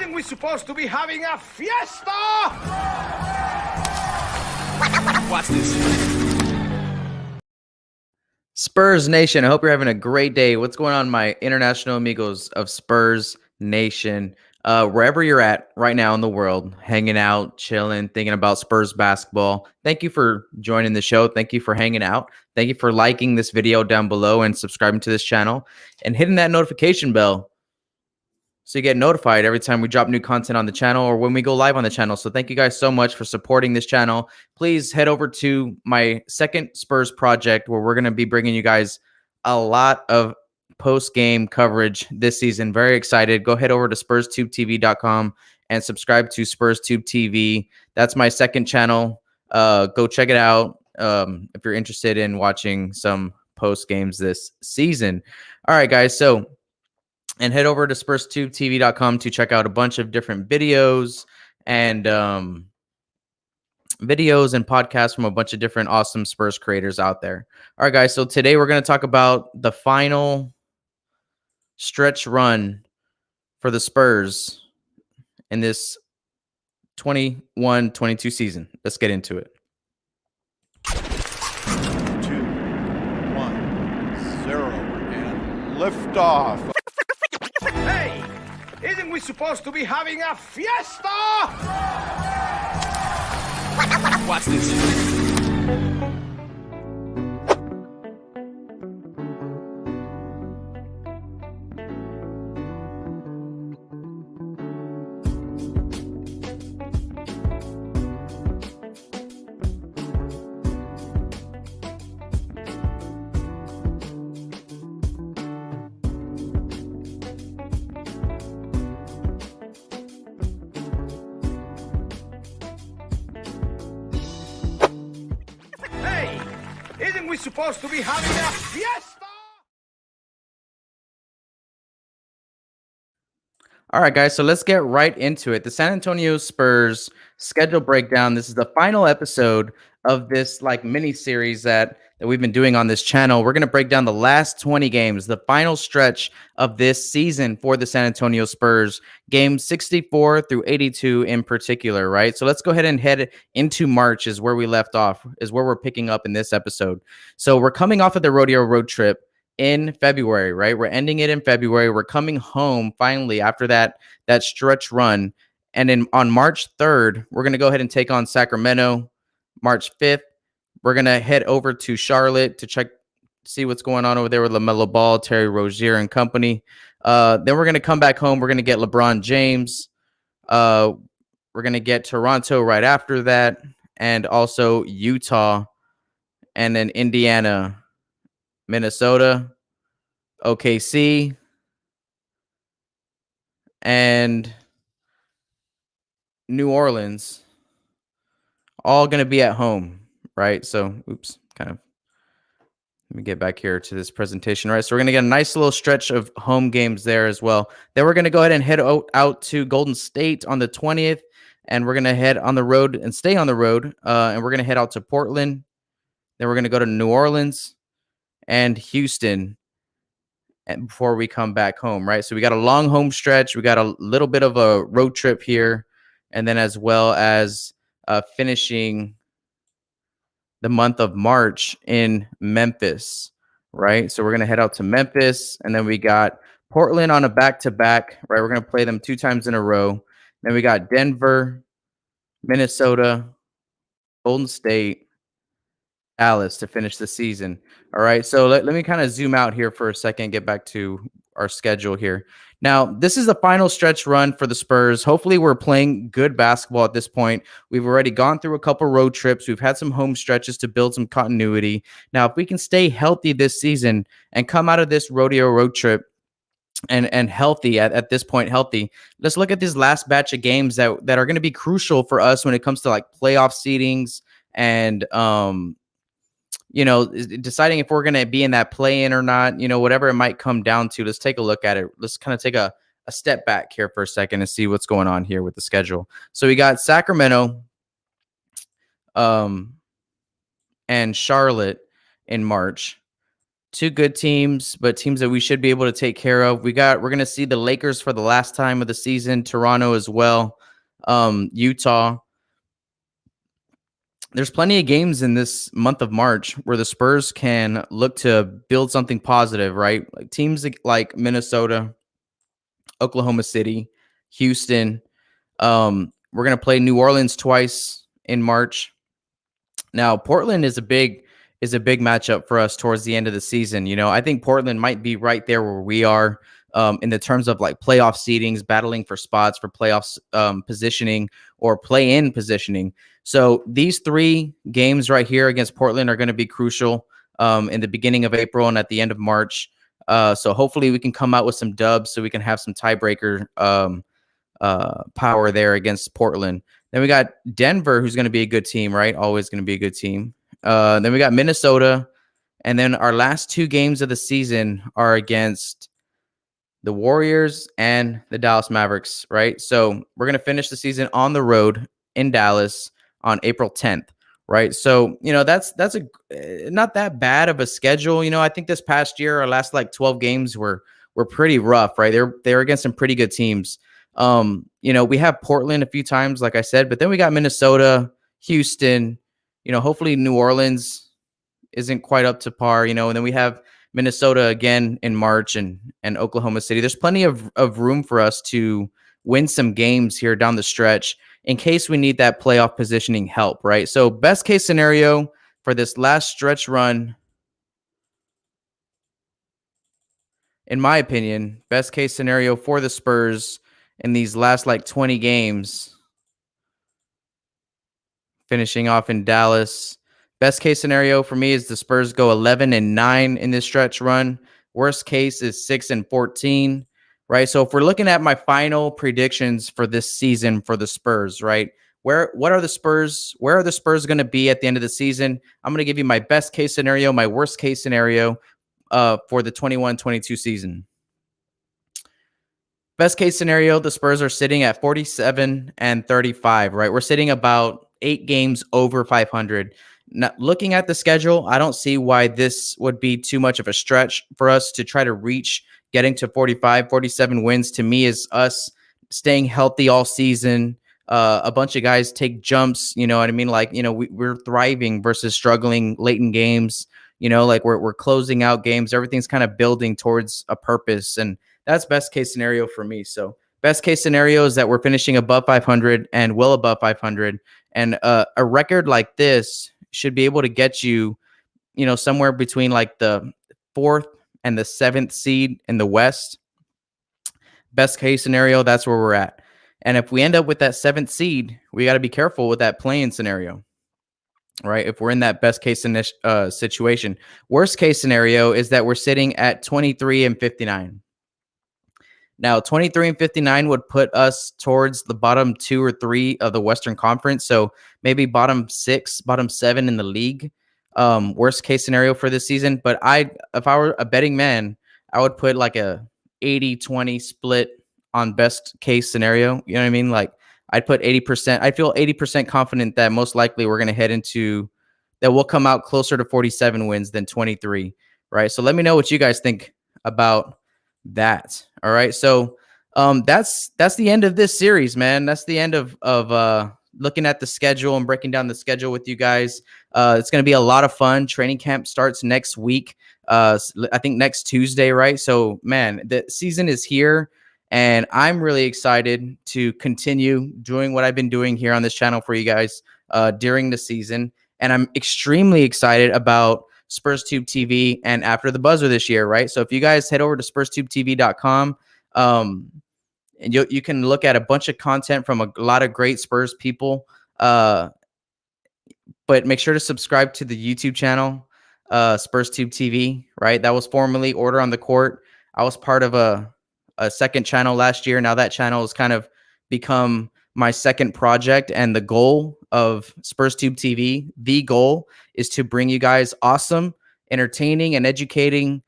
Isn't we supposed to be having a fiesta? Watch this. Spurs Nation, I hope you're having a great day. What's going on, my international amigos of Spurs Nation? Wherever you're at right now in the world, hanging out, chilling, thinking about Spurs basketball. Thank you for joining the show. Thank you for hanging out. Thank you for liking this video down below and subscribing to this channel and hitting that notification bell so you get notified every time we drop new content on the channel or when we go live on the channel. So thank you guys so much for supporting this channel. Please head over to my second Spurs project where we're going to be bringing you guys a lot of post-game coverage this season. Very excited. Go head over to SpursTubeTv.com and subscribe to SpursTubeTv. That's my second channel. Go check it out if you're interested in watching some post-games this season. All right, guys. And head over to SpursTubeTv.com to check out a bunch of different videos and podcasts from a bunch of different awesome Spurs creators out there. All right, guys. So today we're going to talk about the final stretch run for the Spurs in this 21-22 season. Let's get into it. 2, 1, 0, and liftoff. Hey, isn't we supposed to be having a fiesta? Watch this. Isn't we supposed to be having a fiesta? All right, guys, so let's get right into it. The San Antonio Spurs schedule breakdown. This is the final episode of this mini series that we've been doing on this channel. We're going to break down the last 20 games, the final stretch of this season for the San Antonio Spurs, games 64 through 82 in particular, right? So let's go ahead and head into March is where we left off, is where we're picking up in this episode. So we're coming off of the rodeo road trip in February, right? We're ending it in February. We're coming home finally after that stretch run. And then on March 3rd, we're going to go ahead and take on Sacramento. March 5th, we're going to head over to Charlotte to see what's going on over there with LaMelo Ball, Terry Rozier and company. Then we're going to come back home. We're going to get LeBron James. We're going to get Toronto right after that, and also Utah, and then Indiana, Minnesota, OKC, and New Orleans, all going to be at home, right? So, let me get back here to this presentation, right? So we're going to get a nice little stretch of home games there as well. Then we're going to go ahead and head out to Golden State on the 20th, and we're going to head on the road and stay on the road, and we're going to head out to Portland. Then we're going to go to New Orleans and Houston and before we come back home, right? So we got a long home stretch. We got a little bit of a road trip here, and then as well as finishing the month of March in Memphis, right? So we're going to head out to Memphis, and then we got Portland on a back-to-back, right? We're going to play them 2 times in a row. Then we got Denver, Minnesota, Golden State, Dallas to finish the season. All right, so let me kind of zoom out here for a second, get back to our schedule here. Now, this is the final stretch run for the Spurs. Hopefully, we're playing good basketball at this point. We've already gone through a couple road trips. We've had some home stretches to build some continuity. Now, if we can stay healthy this season and come out of this rodeo road trip and healthy at this point, healthy, let's look at this last batch of games that are going to be crucial for us when it comes to playoff seedings and deciding if we're going to be in that play-in or not, whatever it might come down to. Let's take a look at it. Let's kind of take a step back here for a second and see what's going on here with the schedule. So we got Sacramento and Charlotte in March. Two good teams, but teams that we should be able to take care of. We're going to see the Lakers for the last time of the season, Toronto as well, Utah. There's plenty of games in this month of March where the Spurs can look to build something positive, right? Like teams like Minnesota, Oklahoma City, Houston. We're going to play New Orleans twice in March. Now, Portland is a big matchup for us towards the end of the season. You know, I think Portland might be right there where we are in the terms of like playoff seedings, battling for spots for playoffs positioning or play-in positioning. So these three games right here against Portland are going to be crucial in the beginning of April and at the end of March. So hopefully we can come out with some dubs so we can have some tiebreaker power there against Portland. Then we got Denver, who's going to be a good team, right? Always going to be a good team. Then we got Minnesota. And then our last two games of the season are against the Warriors and the Dallas Mavericks, right? So we're going to finish the season on the road in Dallas on April 10th, right? So, you know, that's not that bad of a schedule. You know, I think this past year, our last like 12 games were pretty rough, right? They're against some pretty good teams. You know, we have Portland a few times, like I said, but then we got Minnesota, Houston, you know, hopefully New Orleans isn't quite up to par, you know, and then we have Minnesota again in March and Oklahoma City. There's plenty of room for us to win some games here down the stretch in case we need that playoff positioning help, right? So best case scenario for this last stretch run, in my opinion, best case scenario for the Spurs in these last like 20 games, finishing off in Dallas. Best case scenario for me is the Spurs go 11-9 in this stretch run. Worst case is 6-14, right? So if we're looking at my final predictions for this season for the Spurs, right? Where are the Spurs going to be at the end of the season? I'm going to give you my best case scenario, my worst case scenario for the 21-22 season. Best case scenario, the Spurs are sitting at 47-35, right? We're sitting about 8 games over 500. Now, looking at the schedule, I don't see why this would be too much of a stretch for us to try to reach getting to 45, 47 wins. To me, is us staying healthy all season. A bunch of guys take jumps, you know what I mean? Like, you know, we're thriving versus struggling late in games, you know, like we're closing out games. Everything's kind of building towards a purpose. And that's best case scenario for me. So best case scenario is that we're finishing above 500 and well above 500. And a record like this should be able to get you, you know, somewhere between like the 4th and the 7th seed in the West. Best case scenario, that's where we're at. And if we end up with that 7th seed, we got to be careful with that play-in scenario, right? If we're in that best case situation. Worst case scenario is that we're sitting at 23-59. Now, 23-59 would put us towards the bottom 2 or 3 of the Western Conference. So maybe bottom 6, bottom 7 in the league. Worst case scenario for this season. But if I were a betting man, I would put like a 80-20 split on best case scenario. You know what I mean? Like I'd put 80%. I feel 80% confident that most likely we're going to head into that we'll come out closer to 47 wins than 23. Right. So let me know what you guys think about that. All right. So that's the end of this series, man. That's the end of looking at the schedule and breaking down the schedule with you guys. It's going to be a lot of fun. Training camp starts next week. I think next Tuesday, right? So, man, the season is here, and I'm really excited to continue doing what I've been doing here on this channel for you guys during the season. And I'm extremely excited about SpursTubeTv and After the Buzzer this year, right? So if you guys head over to SpursTubeTv.com, and you can look at a bunch of content from a lot of great Spurs people. But make sure to subscribe to the YouTube channel, SpursTubeTv, right? That was formerly Order on the Court. I was part of a second channel last year. Now that channel has kind of become my second project, and the goal of SpursTubeTv, the goal is to bring you guys awesome, entertaining, and educating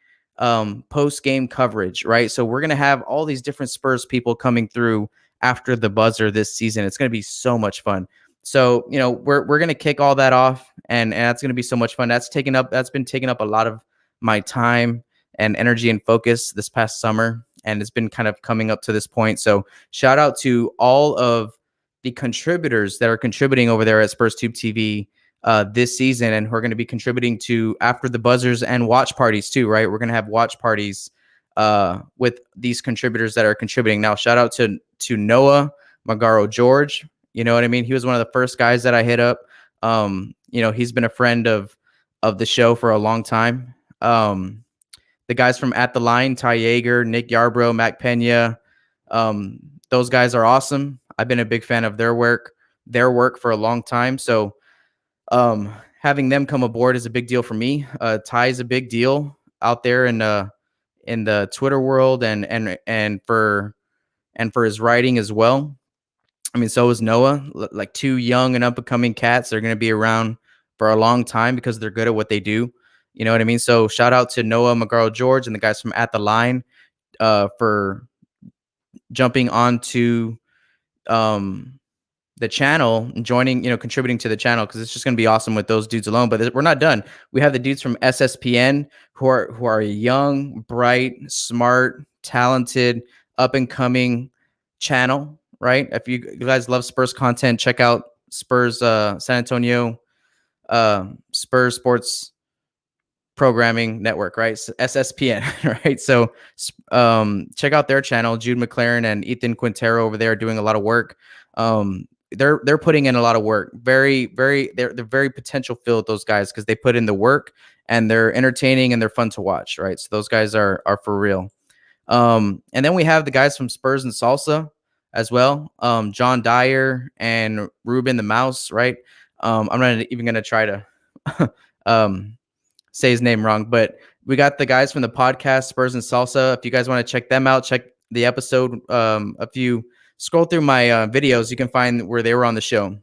post-game coverage, right? So we're going to have all these different Spurs people coming through after the buzzer this season. It's going to be so much fun. So, you know, we're going to kick all that off, and that's going to be so much fun. That's been taking up a lot of my time and energy and focus this past summer, and it's been kind of coming up to this point. So shout out to all of the contributors that are contributing over there at SpursTubeTv this season, and who are going to be contributing to After the Buzzers and watch parties too, right? We're going to have watch parties with these contributors that are contributing. Now, shout out to Noah Magaro George. You know what I mean? He was one of the first guys that I hit up. He's been a friend of the show for a long time. The guys from At the Line, Ty Yeager, Nick Yarbrough, Mac Pena, those guys are awesome. I've been a big fan of their work for a long time. So having them come aboard is a big deal for me. Ty is a big deal out there in the Twitter world and for his writing as well. I mean, so is Noah. Like, two young and up and coming cats. They're going to be around for a long time because they're good at what they do. You know what I mean? So shout out to Noah Magaro George and the guys from At the Line for jumping onto the channel and joining, contributing to the channel, because it's just going to be awesome with those dudes alone. But we're not done. We have the dudes from SSPN who are young, bright, smart, talented, up and coming channel, right? If you guys love Spurs content, check out Spurs San Antonio Spurs Sports Programming Network, right? SSPN, right? So check out their channel. Jude McLaren and Ethan Quintero over there are doing a lot of work. They're putting in a lot of work. They're very potential filled, those guys, because they put in the work and they're entertaining and they're fun to watch, right? So those guys are for real. And then we have the guys from Spurs and Salsa as well. John Dyer and Ruben the Mouse, right? I'm not even gonna try to say his name wrong, but we got the guys from the podcast Spurs and Salsa. If you guys want to check them out, check the episode. If you scroll through my videos, you can find where they were on the show,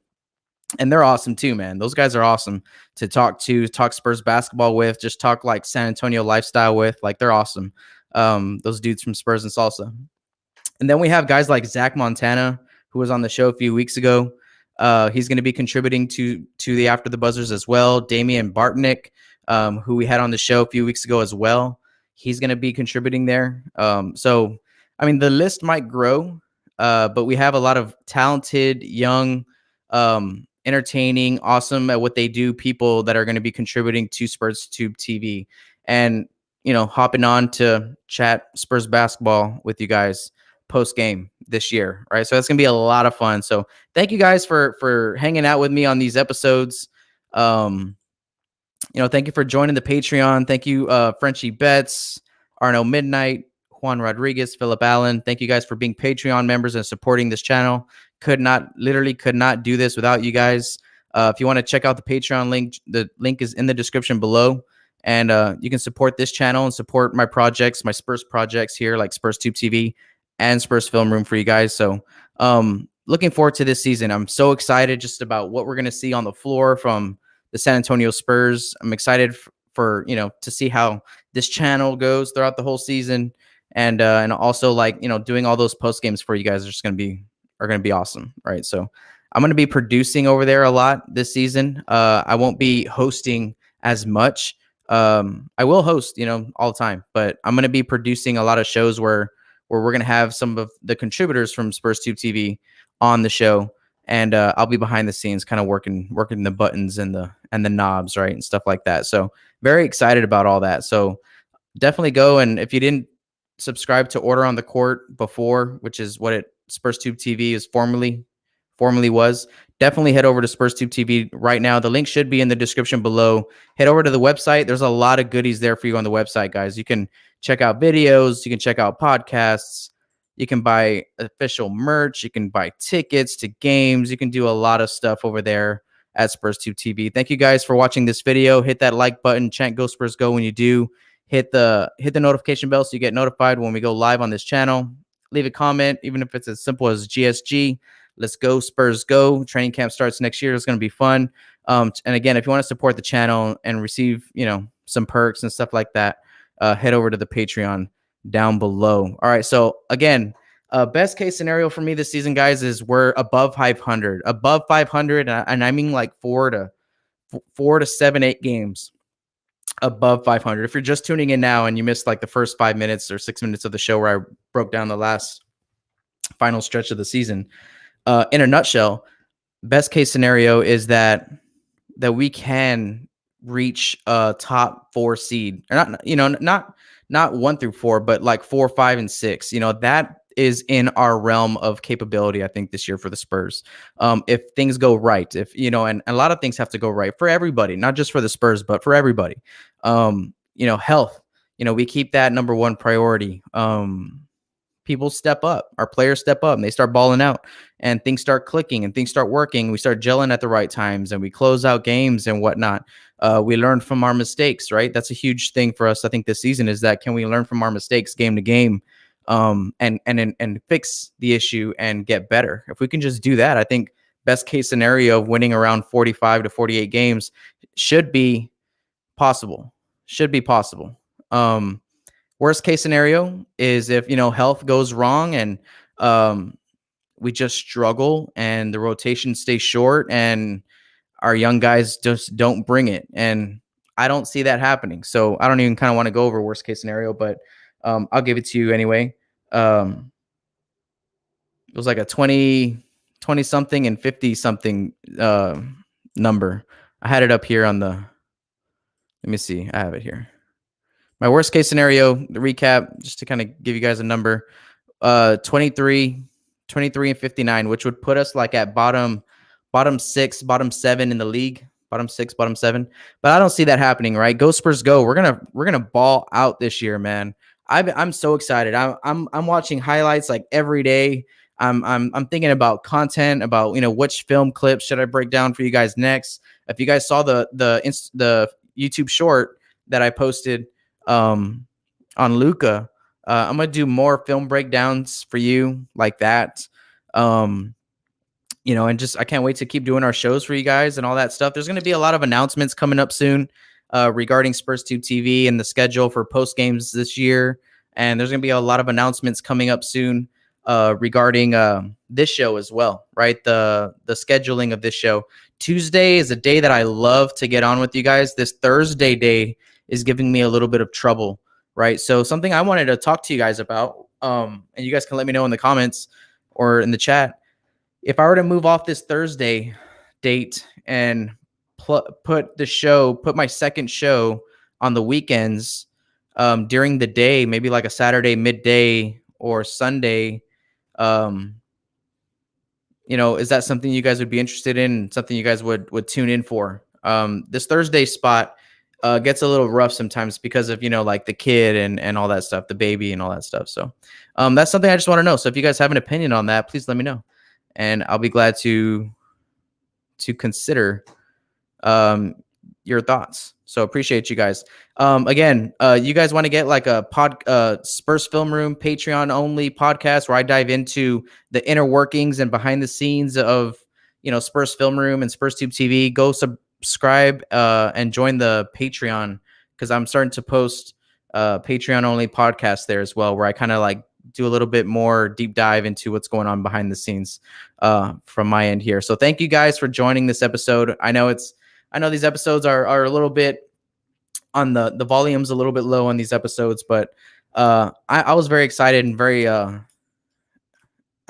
and they're awesome too, man. Those guys are awesome to talk Spurs basketball with, just talk like San Antonio lifestyle with. Like, they're awesome. Those dudes from Spurs and Salsa. And then we have guys like Zach Montana, who was on the show a few weeks ago. He's going to be contributing to the After the Buzzers as well. Damian Bartnick, who we had on the show a few weeks ago as well. He's going to be contributing there. So, I mean, the list might grow, but we have a lot of talented, young, entertaining, awesome at what they do people that are going to be contributing to SpursTubeTv and, hopping on to chat Spurs basketball with you guys post game this year, right? So that's going to be a lot of fun. So thank you guys for hanging out with me on these episodes. Thank you for joining the Patreon. Thank you, Frenchie Betts, Arno Midnight, Juan Rodriguez, Philip Allen. Thank you guys for being Patreon members and supporting this channel. Could not do this without you guys. If you want to check out the Patreon link, the link is in the description below. And you can support this channel and support my projects, my Spurs projects here, like SpursTubeTv and Spurs Film Room for you guys. So looking forward to this season. I'm so excited just about what we're going to see on the floor from the San Antonio Spurs. I'm excited for to see how this channel goes throughout the whole season, and also doing all those post games for you guys are just going to be awesome, right? So I'm going to be producing over there a lot this season. I won't be hosting as much. I will host all the time, but I'm going to be producing a lot of shows where we're going to have some of the contributors from SpursTubeTv on the show, and I'll be behind the scenes kind of working the buttons and the knobs, right, and stuff like that. So very excited about all that. So definitely go, and if you didn't subscribe to Order on the Court before, which is what SpursTubeTv is formerly was, definitely head over to SpursTubeTv right now. The link should be in the description below. Head over to the website. There's a lot of goodies there for you on the website, guys. You can check out videos. You can check out podcasts. You can buy official merch. You can buy tickets to games. You can do a lot of stuff over there at SpursTubeTv. Thank you guys for watching this video. Hit that like button. Chant Go Spurs Go when you do. Hit the notification bell so you get notified when we go live on this channel. Leave a comment, even if it's as simple as GSG. Let's go Spurs Go. Training camp starts next year. It's going to be fun. And again, if you want to support the channel and receive some perks and stuff like that, head over to the Patreon down below. All right. So again, best case scenario for me this season, guys, is we're above 500, and I mean like 4 to 7, 8 games. above 500. If you're just tuning in now and you missed like the first 5 minutes or 6 minutes of the show where I broke down the last final stretch of the season, in a nutshell, best case scenario is that we can reach a top 4 seed, or not, not 1 through 4, but like 4, 5, and 6. That is in our realm of capability, I think, this year for the Spurs. If things go right, and a lot of things have to go right for everybody, not just for the Spurs, but for everybody. Health, we keep that number 1 priority. People step up, our players step up, and they start balling out, and things start clicking and things start working. We start gelling at the right times, and we close out games and whatnot. We learn from our mistakes, right? That's a huge thing for us, I think, this season, is that can we learn from our mistakes game to game, and fix the issue and get better? If we can just do that, I think best case scenario of winning around 45 to 48 games should be possible. Worst case scenario is if, health goes wrong and we just struggle and the rotation stays short and our young guys just don't bring it. And I don't see that happening. So I don't even kind of want to go over worst case scenario, but I'll give it to you anyway. It was like a 20 something and 50 something number. I had it up here on let me see. I have it here. My worst case scenario, the recap, just to kind of give you guys a number, 23 and 59, which would put us like at bottom 6, bottom 7 in the league, bottom 6, bottom 7. But I don't see that happening, right? Go Spurs, go! We're gonna ball out this year, man. I'm so excited. I'm watching highlights like every day. I'm thinking about content, about which film clips should I break down for you guys next. If you guys saw the YouTube short that I posted on Luka, I'm gonna do more film breakdowns for you like that. And just I can't wait to keep doing our shows for you guys and all that stuff. There's gonna be a lot of announcements coming up soon regarding SpursTubeTv and the schedule for post games this year. And there's gonna be a lot of announcements coming up soon regarding this show as well, right? The scheduling of this show. Tuesday is a day that I love to get on with you guys. This Thursday day is giving me a little bit of trouble, right? So something I wanted to talk to you guys about, and you guys can let me know in the comments or in the chat. If I were to move off this Thursday date and put my second show on the weekends during the day, maybe like a Saturday midday or Sunday, is that something you guys would be interested in? Something you guys would tune in for? This Thursday spot gets a little rough sometimes because of, like the kid and all that stuff, the baby and all that stuff. So that's something I just want to know. So if you guys have an opinion on that, please let me know. And I'll be glad to consider your thoughts. So appreciate you guys. Again, you guys want to get like a Spurs Film Room Patreon only podcast where I dive into the inner workings and behind the scenes of, Spurs Film Room and SpursTubeTv. Go subscribe and join the Patreon, because I'm starting to post Patreon only podcasts there as well, where I kind of like do a little bit more deep dive into what's going on behind the scenes from my end here. So thank you guys for joining this episode. I know these episodes are a little bit on the volume's a little bit low on these episodes, but I was very excited and I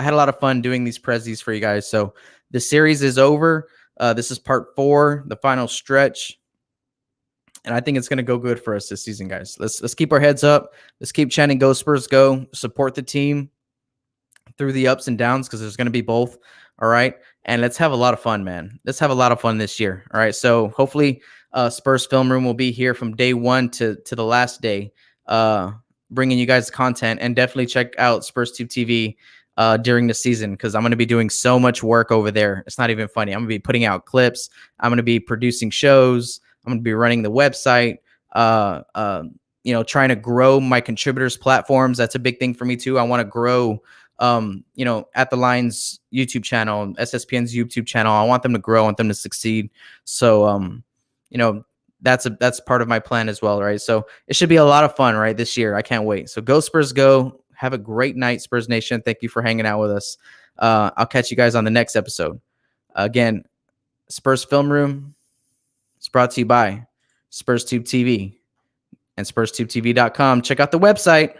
had a lot of fun doing these prezzies for you guys. So the series is over. This is part 4, the final stretch. And I think it's going to go good for us this season, guys. Let's keep our heads up. Let's keep chanting "Go Spurs, go!" Support the team through the ups and downs, because there's going to be both. All right. And let's have a lot of fun, man. Let's have a lot of fun this year. All right. So hopefully Spurs Film Room will be here from day 1 to the last day, bringing you guys content. And definitely check out SpursTubeTv during the season, because I'm going to be doing so much work over there. It's not even funny. I'm going to be putting out clips. I'm going to be producing shows. I'm going to be running the website, trying to grow my contributors platforms. That's a big thing for me too. I want to grow, At the Lines YouTube channel, SSPN's YouTube channel. I want them to grow. I want them to succeed. So, that's part of my plan as well. Right. So it should be a lot of fun, right, this year. I can't wait. So go Spurs, go. Have a great night, Spurs Nation. Thank you for hanging out with us. I'll catch you guys on the next episode. Again, Spurs Film Room. It's brought to you by SpursTubeTv and SpursTubeTv.com. Check out the website.